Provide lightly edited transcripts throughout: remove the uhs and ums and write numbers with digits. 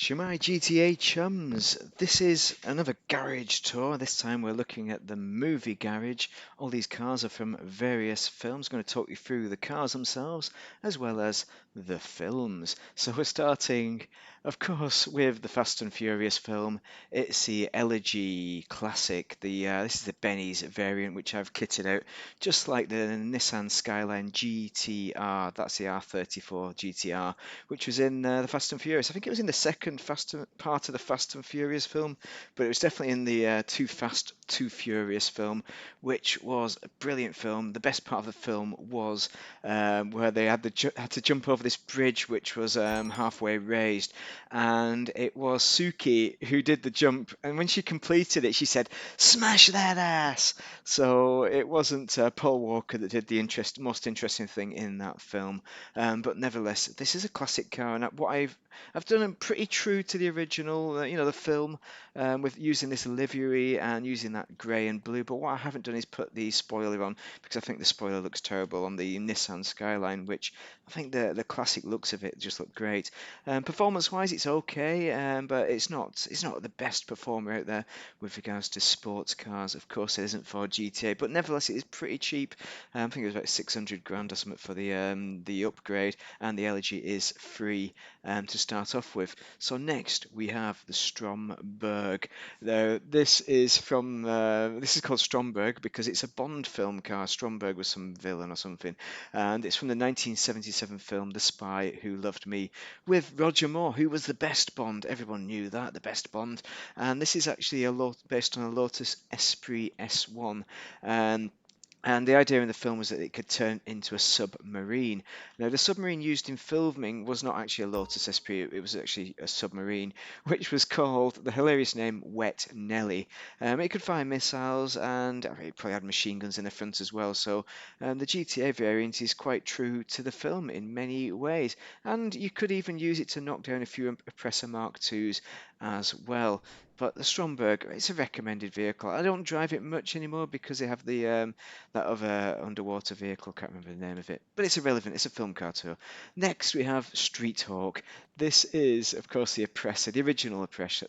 Shemai GTA chums, this is another garage tour. This time we're looking at the movie garage. All these cars are from various films. I'm going to talk you through the cars themselves as well as the films. So we're starting, of course, with the Fast and Furious film. It's the Elegy Classic. This is the Benny's variant, which I've kitted out just like the Nissan Skyline GTR. That's the R34 GTR, which was in the Fast and Furious. I think it was in the second part of the Fast and Furious film, but it was definitely in the Too Fast, Too Furious film, which was a brilliant film. The best part of the film was where they had to jump over this bridge, which was halfway raised, and it was Suki who did the jump. And when she completed it, she said, "Smash that ass!" So it wasn't Paul Walker that did the most interesting thing in that film. But nevertheless, this is a classic car, and what I've done them pretty true to the original, the film, with using this livery and using that grey and blue. But what I haven't done is put the spoiler on because I think the spoiler looks terrible on the Nissan Skyline, which I think the classic looks of it just look great. Performance-wise, it's okay, but it's not the best performer out there with regards to sports cars. Of course, it isn't for GTA, but nevertheless, it is pretty cheap. I think it was about 600 grand or something for the upgrade, and the Elegy is free to start off with. So next we have the Stromberg. Now this is called Stromberg because it's a Bond film car. Stromberg was some villain or something, and it's from the 1977 film The Spy Who Loved Me with Roger Moore, who was the best Bond. Everyone knew that, the best Bond. And this is actually based on a Lotus Esprit S1. And the idea in the film was that it could turn into a submarine. Now, the submarine used in filming was not actually a Lotus Esprit, it was actually a submarine, which was called, the hilarious name, Wet Nelly. It could fire missiles, and it probably had machine guns in the front as well. So the GTA variant is quite true to the film in many ways. And you could even use it to knock down a few Oppressor Mark IIs as well. But the Stromberg, it's a recommended vehicle. I don't drive it much anymore because they have that other underwater vehicle, can't remember the name of it, but it's irrelevant, it's a film car tour. Next we have Street Hawk. This is, of course, the Oppressor, the original Oppressor,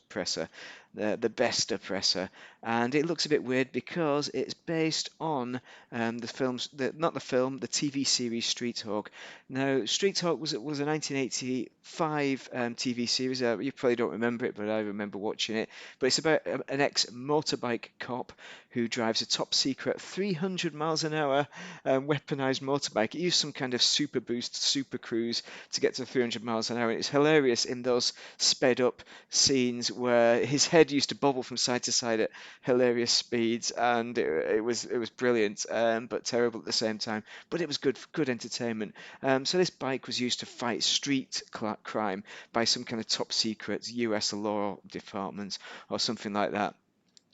the best Oppressor, and it looks a bit weird because it's based on not the film, the TV series Street Hawk. Now, Street Hawk was a 1985 TV series. You probably don't remember it, but I remember watching it. But it's about an ex-motorbike cop who drives a top secret 300 miles an hour weaponized motorbike. It used some kind of super boost, super cruise to get to 300 miles an hour. And it's hilarious in those sped up scenes where his head used to bobble from side to side at hilarious speeds, and it was brilliant, but terrible at the same time. But it was good entertainment. So this bike was used to fight street crime by some kind of top secret U.S. law department or something like that.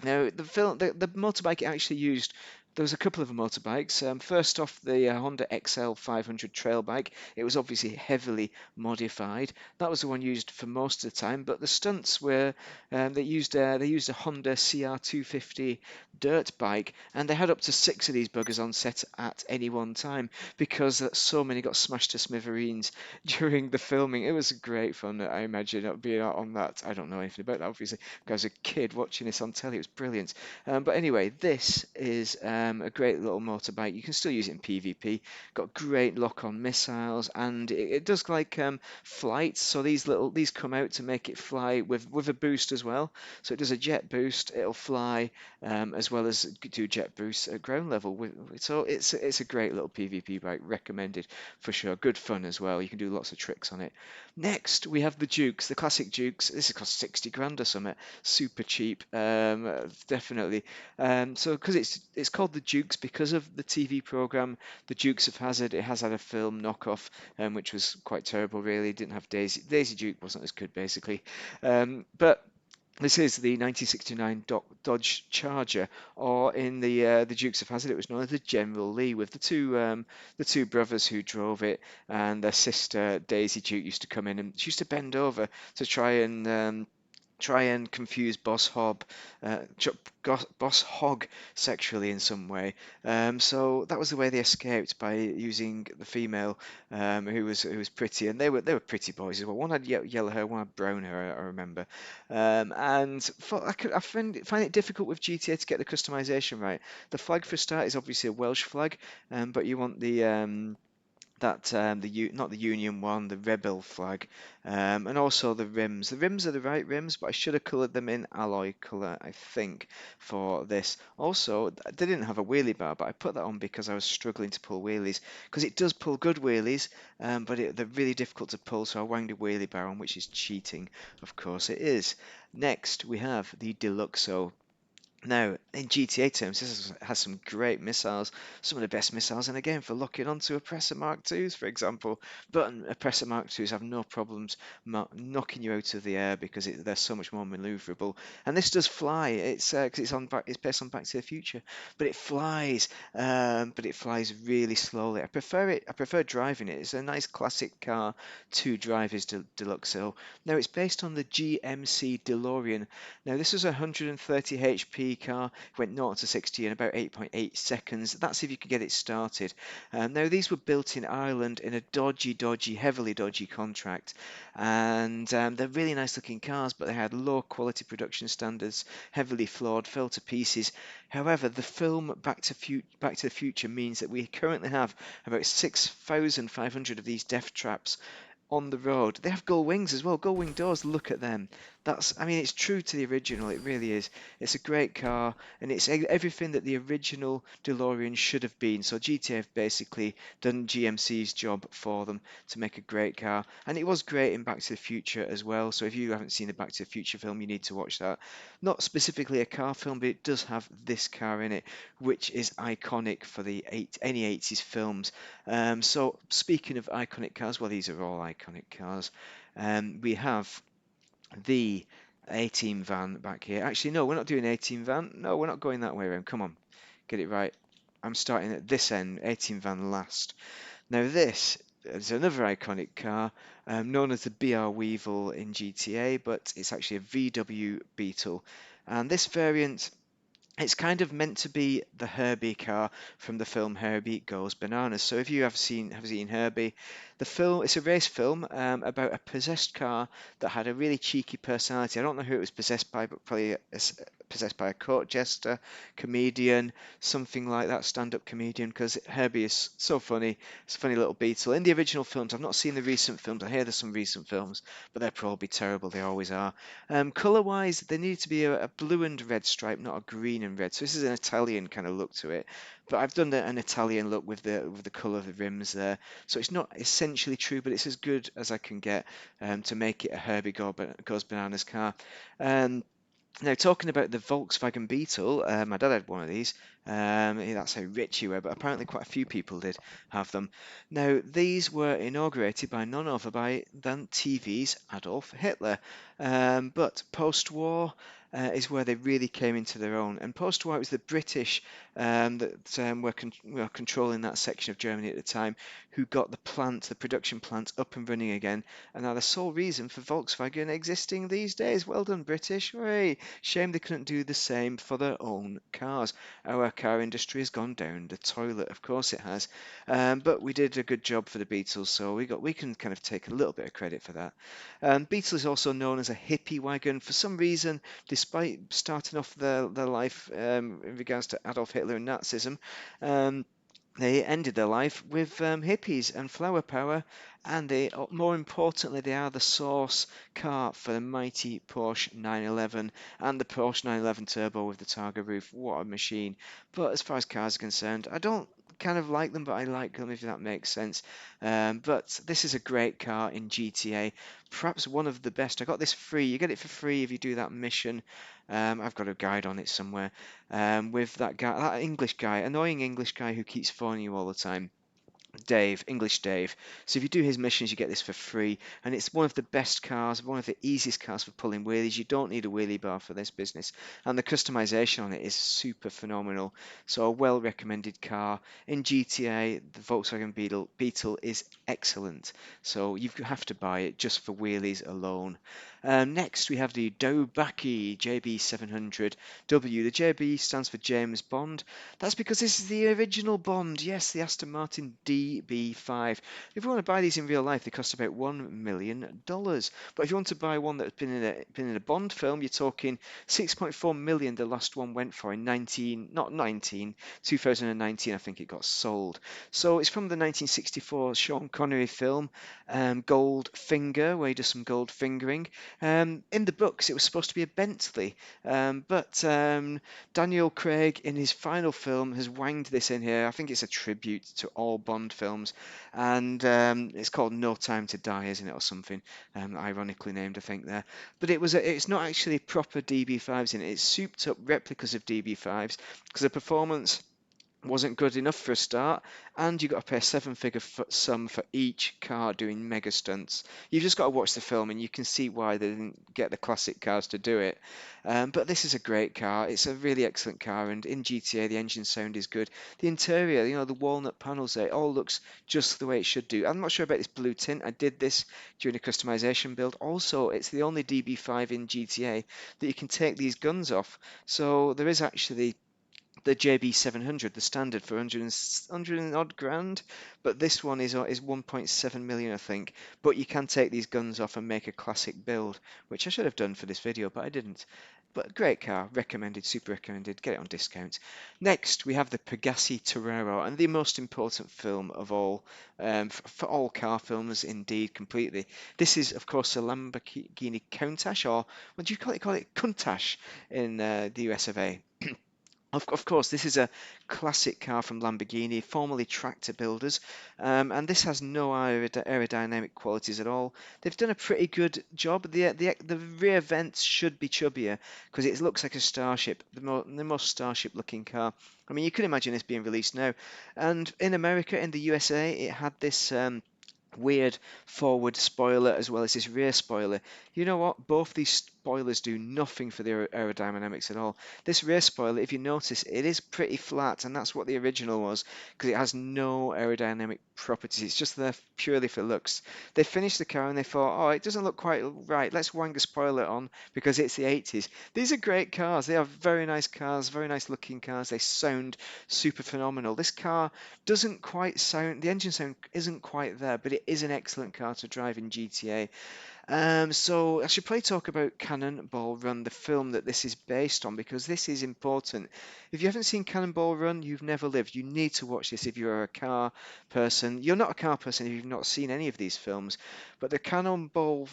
Now, the motorbike it actually used, there was a couple of motorbikes. First off, the Honda XL 500 trail bike. It was obviously heavily modified. That was the one used for most of the time. But the stunts were they used a Honda CR250 dirt bike, and they had up to 6 of these buggers on set at any one time because so many got smashed to smithereens during the filming. It was great fun. I imagine being on that. I don't know anything about that, obviously. I was a kid watching this on telly. It was brilliant. But anyway, this is a great little motorbike. You can still use it in PvP. Got great lock-on missiles, and it does like flights. So these come out to make it fly with a boost as well. So it does a jet boost. It'll fly as well as do jet boosts at ground level. So it's a great little PvP bike. Recommended for sure. Good fun as well. You can do lots of tricks on it. Next, we have the Dukes, the classic Dukes. This has cost 60 grand or something. Super cheap, definitely. So, because it's called the Dukes because of the TV program, The Dukes of Hazzard. It has had a film knockoff, which was quite terrible, really. It didn't have Daisy. Daisy Duke wasn't as good, basically. But this is the 1969 Dodge Charger, or in the Dukes of Hazzard, it was known as the General Lee, with the two brothers who drove it, and their sister Daisy Duke used to come in, and she used to bend over to try and try and confuse Boss Hog sexually in some way. So that was the way they escaped, by using the female, who was pretty, and they were pretty boys as well. One had yellow hair, one had brown hair, I remember. And I find it difficult with GTA to get the customization right. The flag for a start is obviously a Welsh flag, but you want not the Union one, the Rebel flag, and also the rims. The rims are the right rims, but I should have coloured them in alloy colour, I think, for this. Also, they didn't have a wheelie bar, but I put that on because I was struggling to pull wheelies, because it does pull good wheelies, but they're really difficult to pull, so I wanged a wheelie bar on, which is cheating. Of course it is. Next, we have the Deluxo. Now, in GTA terms, has some great missiles, some of the best missiles in the game for locking onto Oppressor Mark IIs, for example. But Oppressor Mark IIs have no problems knocking you out of the air because they're so much more maneuverable. And this does fly. It's 'cause it's based on Back to the Future, but but it flies really slowly. I prefer it. I prefer driving it. It's a nice classic car to drive, is Deluxo. Now, it's based on the GMC Delorean. Now, this is a 130 HP car, went 0 to 60 in about 8.8 seconds. That's if you could get it started. Now, these were built in Ireland in a heavily dodgy contract, and they're really nice looking cars, but they had low quality production standards, heavily flawed, fell to pieces. However, the film Back to the Future means that we currently have about 6,500 of these death traps on the road. They have gull wings as well, gull wing doors. Look at them. I mean, it's true to the original. It really is. It's a great car, and it's everything that the original DeLorean should have been. So GTA have basically done GMC's job for them to make a great car, and it was great in Back to the Future as well. So if you haven't seen the Back to the Future film, you need to watch that. Not specifically a car film, but it does have this car in it, which is iconic for any 80s films. So speaking of iconic cars, well, these are all iconic cars. We have the A-Team van back here. Actually, no, we're not doing A-Team van. No, we're not going that way around. Come on, get it right. I'm starting at this end, A-Team van last. Now this is another iconic car, known as the BR Weevil in GTA, but it's actually a VW Beetle. And this variant, it's kind of meant to be the Herbie car from the film Herbie Goes Bananas. So if you have seen Herbie, the film, it's a race film about a possessed car that had a really cheeky personality. I don't know who it was possessed by, but probably possessed by a court jester, comedian, something like that, stand-up comedian, because Herbie is so funny. It's a funny little beetle. In the original films, I've not seen the recent films. I hear there's some recent films, but they're probably terrible. They always are. Colour-wise, there needed to be a blue and red stripe, not a green and red. So this is an Italian kind of look to it. But I've done an Italian look with the colour of the rims there. So it's not essentially true, but it's as good as I can get to make it a Herbie Goes Bananas car. Now, talking about the Volkswagen Beetle, my dad had one of these. That's how rich you were, but apparently quite a few people did have them. Now, these were inaugurated by none other than TV's Adolf Hitler. But post-war is where they really came into their own. And post-war, it was the British that were controlling that section of Germany at the time, who got the production plant, up and running again, and are the sole reason for Volkswagen existing these days. Well done, British! Hooray! Shame they couldn't do the same for their own cars. Our car industry has gone down the toilet, of course it has. But we did a good job for the Beatles, so we can kind of take a little bit of credit for that. Beetle is also known as a hippie wagon. For some reason, despite starting off their life in regards to Adolf Hitler and Nazism, they ended their life with hippies and flower power, and more importantly, they are the source car for the mighty Porsche 911 and the Porsche 911 Turbo with the Targa roof. What a machine! But as far as cars are concerned, I don't kind of like them, but I like them, if that makes sense. But this is a great car in GTA, perhaps one of the best. I got this free. You get it for free if you do that mission. I've got a guide on it somewhere. With that guy, that English guy, annoying English guy who keeps phoning you all the time. Dave, English Dave. So if you do his missions, you get this for free, and it's one of the best cars, one of the easiest cars for pulling wheelies. You don't need a wheelie bar for this business, and the customization on it is super phenomenal. So a well recommended car in GTA. The Volkswagen Beetle is excellent. So you have to buy it just for wheelies alone. Next, we have the Dobaki JB700W. The JB stands for James Bond. That's because this is the original Bond. Yes, the Aston Martin DB5. If you want to buy these in real life, they cost about $1 million. But if you want to buy one that's been in a Bond film, you're talking 6.4 million. The last one went for in 2019, I think it got sold. So it's from the 1964 Sean Connery film, Goldfinger, where he does some gold fingering. In the books, it was supposed to be a Bentley, but Daniel Craig, in his final film, has wanged this in here. I think it's a tribute to all Bond films, and it's called No Time to Die, isn't it, or something? Ironically named, I think there. But it's not actually proper DB5s in it. It's souped up replicas of DB5s because the performance wasn't good enough for a start, and you got to pay a seven-figure sum for each car doing mega stunts. You've just got to watch the film, and you can see why they didn't get the classic cars to do it. But this is a great car. It's a really excellent car, and in GTA, the engine sound is good. The interior, the walnut panels there, it all looks just the way it should do. I'm not sure about this blue tint. I did this during a customization build. Also, it's the only DB5 in GTA that you can take these guns off. So there is actually the JB700, the standard for 100 and odd grand, but this one is 1.7 million, I think. But you can take these guns off and make a classic build, which I should have done for this video, but I didn't. But great car, recommended, super recommended, get it on discount. Next, we have the Pagassi Torreira, and the most important film of all, for all car films, indeed, completely. This is, of course, a Lamborghini Countach, or what do you call it? Call it Countach in the US of A. Of course, this is a classic car from Lamborghini, formerly tractor builders, and this has no aerodynamic qualities at all. They've done a pretty good job. The rear vents should be chubbier because it looks like a Starship, the most Starship-looking car. I mean, you could imagine this being released now. And in America, in the USA, it had this weird forward spoiler as well as this rear spoiler. You know what? Both these spoilers do nothing for the aerodynamics at all. This rear spoiler, if you notice, it is pretty flat, and that's what the original was, because it has no aerodynamic properties. It's just there purely for looks. They finished the car and they thought, oh, it doesn't look quite right. Let's wang a spoiler on because it's the 80s. These are great cars. They are very nice cars, very nice looking cars. They sound super phenomenal. This car doesn't quite sound, the engine sound isn't quite there, but it is an excellent car to drive in GTA. So I should probably talk about Cannonball Run, the film that this is based on, because this is important. If you haven't seen Cannonball Run, you've never lived. You need to watch this if you're a car person. You're not a car person if you've not seen any of these films, but the Cannonball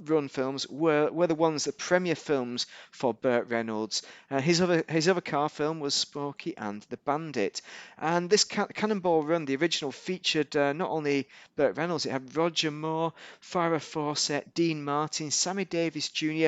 Run films were the ones, the premier films for Burt Reynolds. His other car film was Smokey and the Bandit, and this Cannonball Run, the original, featured not only Burt Reynolds, it had Roger Moore, Farrah Fawcett, Dean Martin, Sammy Davis Jr.,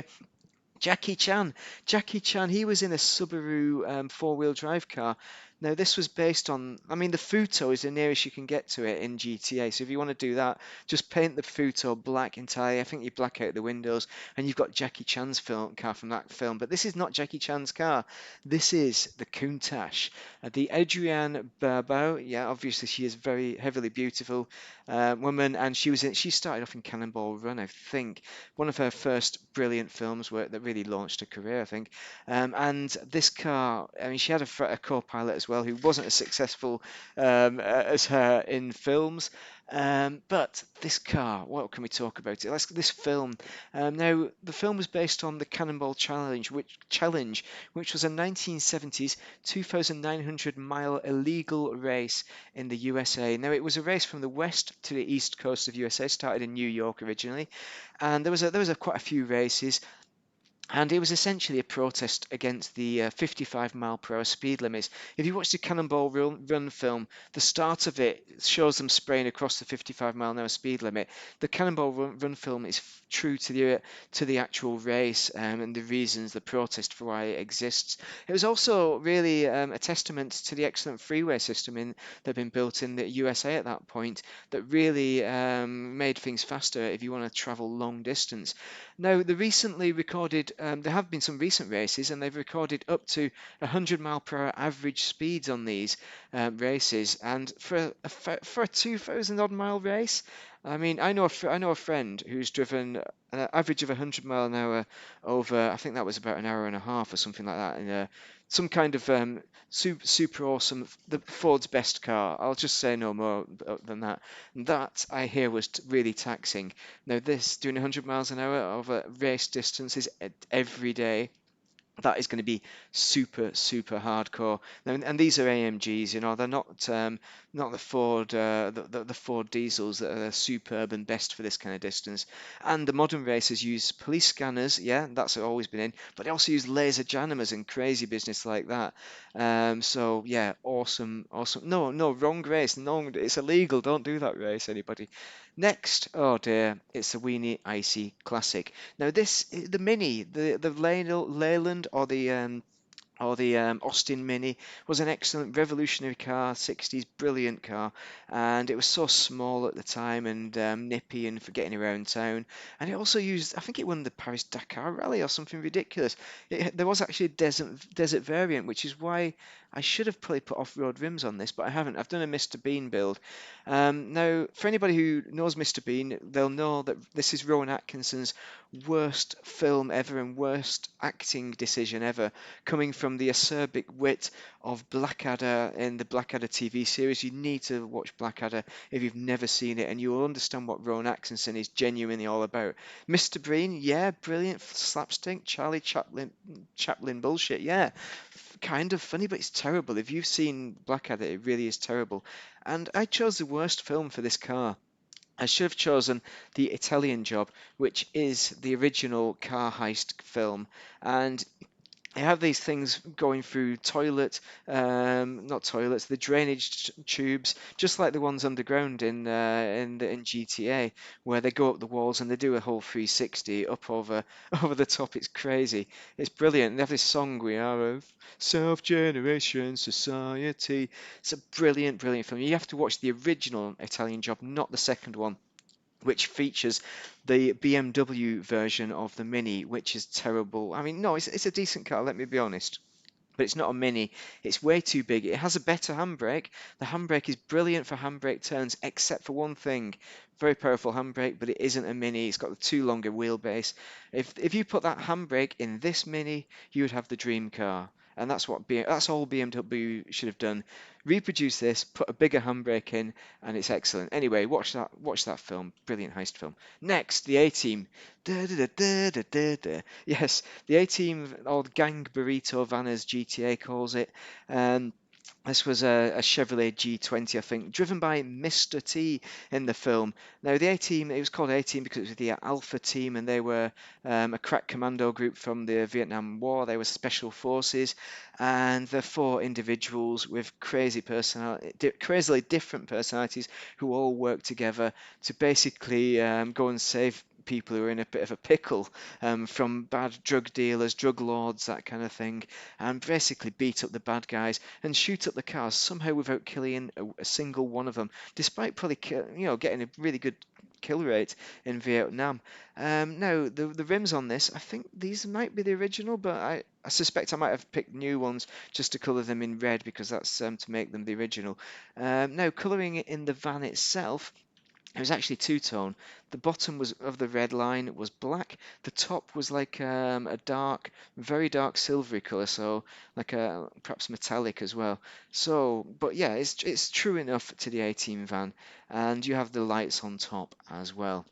Jackie Chan. Jackie Chan, he was in a Subaru four-wheel drive car. Now, this was based on, I mean, the Futo is the nearest you can get to it in GTA. So if you want to do that, just paint the Futo black entirely. I think you black out the windows, and you've got Jackie Chan's car from that film. But this is not Jackie Chan's car. This is the Countach. The Adrienne Barbeau, yeah, obviously she is very heavily beautiful woman, and she started off in Cannonball Run, I think. One of her first brilliant films that really launched her career, I think. And this car, I mean, she had a co-pilot as well who wasn't as successful as her in films. But this car, what can we talk about it? This film. Now, the film was based on the Cannonball Challenge, which was a 1970s 2,900-mile illegal race in the USA. Now, it was a race from the west to the east coast of USA. Started in New York originally, and there was quite a few races. And it was essentially a protest against the 55 mile per hour speed limits. If you watch the Cannonball Run film, the start of it shows them spraying across the 55 mile an hour speed limit. The Cannonball Run film is true to the actual race and the reasons, the protest for why it exists. It was also really a testament to the excellent freeway system that had been built in the USA at that point that really made things faster if you want to travel long distance. Now, there have been some recent races, and they've recorded up to 100 mile per hour average speeds on these races. And for a 2,000 odd mile race, I mean, I know a friend who's driven an average of 100 mile an hour over, I think that was about an hour and a half or something like that, in some kind of super awesome, the Ford's best car. I'll just say no more than that. And that I hear was really taxing. Now, this doing 100 miles an hour over race distances every day, that is going to be super hardcore. And these are AMGs, you know, they're not the Ford the Ford diesels that are superb and best for this kind of distance. And the modern racers use police scanners, yeah, that's always been in, but they also use laser jammers and crazy business like that. So yeah, awesome. No, wrong race. No, it's illegal. Don't do that race, anybody. Next, oh dear, it's the Weenie Icy Classic. Now the Mini, the Leyland or the Austin Mini was an excellent revolutionary car, 60s brilliant car, and it was so small at the time and nippy and for getting around town. And it also used, I think it won the Paris Dakar Rally or something ridiculous. There was actually a desert variant, which is why I should have probably put off-road rims on this, but I haven't. I've done a Mr. Bean build. Now, for anybody who knows Mr. Bean, they'll know that this is Rowan Atkinson's worst film ever and worst acting decision ever, coming from the acerbic wit of Blackadder in the Blackadder TV series. You need to watch Blackadder if you've never seen it, and you will understand what Rowan Atkinson is genuinely all about. Mr. Bean, yeah, brilliant slapstick, Charlie Chaplin bullshit, yeah, kind of funny, but it's terrible. If you've seen Blackadder, it really is terrible. And I chose the worst film for this car. I should have chosen The Italian Job, which is the original car heist film. And they have these things going through not toilets, the drainage tubes, just like the ones underground in GTA, where they go up the walls and they do a whole 360 up over over the top. It's crazy. It's brilliant. They have this song, "We Are a Self-Generation Society." It's a brilliant film. You have to watch the original Italian Job, not the second one, which features the BMW version of the Mini, which is terrible. I mean, no, it's a decent car, let me be honest. But it's not a Mini. It's way too big. It has a better handbrake. The handbrake is brilliant for handbrake turns, except for one thing. Very powerful handbrake, but it isn't a Mini. It's got the too long a wheelbase. If you put that handbrake in this Mini, you would have the dream car. And that's all BMW should have done. Reproduce this, put a bigger handbrake in, and it's excellent. Anyway, watch that film. Brilliant heist film. Next, the A-Team. Yes, the A-Team, or the Gang Burrito Van as GTA calls it. This was a Chevrolet G20, I think, driven by Mr. T in the film. Now, the A-Team, it was called A-Team because it was the Alpha Team, and they were a crack commando group from the Vietnam War. They were special forces, and they're four individuals with crazily different personalities who all work together to basically go and save people who are in a bit of a pickle from bad drug dealers, drug lords, that kind of thing, and basically beat up the bad guys and shoot up the cars somehow without killing a single one of them, despite probably getting a really good kill rate in Vietnam. Now the rims on this, I think these might be the original, but I suspect I might have picked new ones just to colour them in red because that's to make them the original. Now colouring it in the van itself. It was actually two-tone. The bottom was of the red line was black. The top was like a very dark silvery color, so like a perhaps metallic as well. So, but yeah, it's true enough to the A-Team van, and you have the lights on top as well.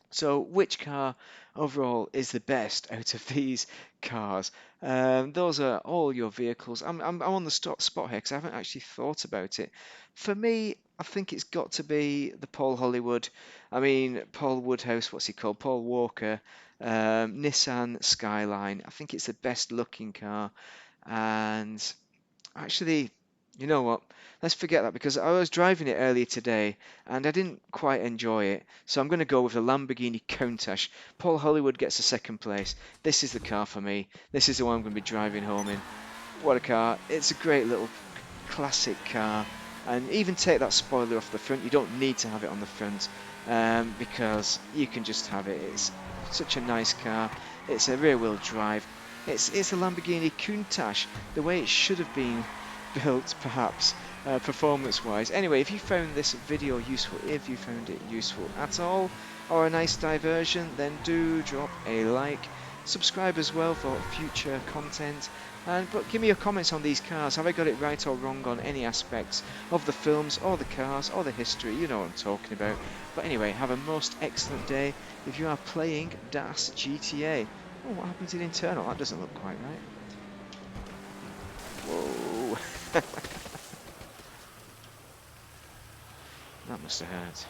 So, which car overall is the best out of these cars? Those are all your vehicles. I'm on the spot here because I haven't actually thought about it. For me, I think it's got to be the Paul Hollywood. I mean, Paul Woodhouse, what's he called? Paul Walker, Nissan Skyline. I think it's the best looking car. And actually, you know what? Let's forget that because I was driving it earlier today and I didn't quite enjoy it. So I'm going to go with the Lamborghini Countach. Paul Hollywood gets a second place. This is the car for me. This is the one I'm going to be driving home in. What a car. It's a great little classic car. And even take that spoiler off the front. You don't need to have it on the front because you can just have it. It's such a nice car. It's a rear wheel drive. It's a Lamborghini Countach, the way it should have been built, perhaps, performance-wise. Anyway, if you found this video useful, if you found it useful at all, or a nice diversion, then do drop a like. Subscribe as well for future content, but give me your comments on these cars. Have I got it right or wrong on any aspects of the films or the cars or the history? You know what I'm talking about. But anyway, have a most excellent day if you are playing DAS GTA. Oh, what happened to the internal? That doesn't look quite right. Whoa. That must have hurt.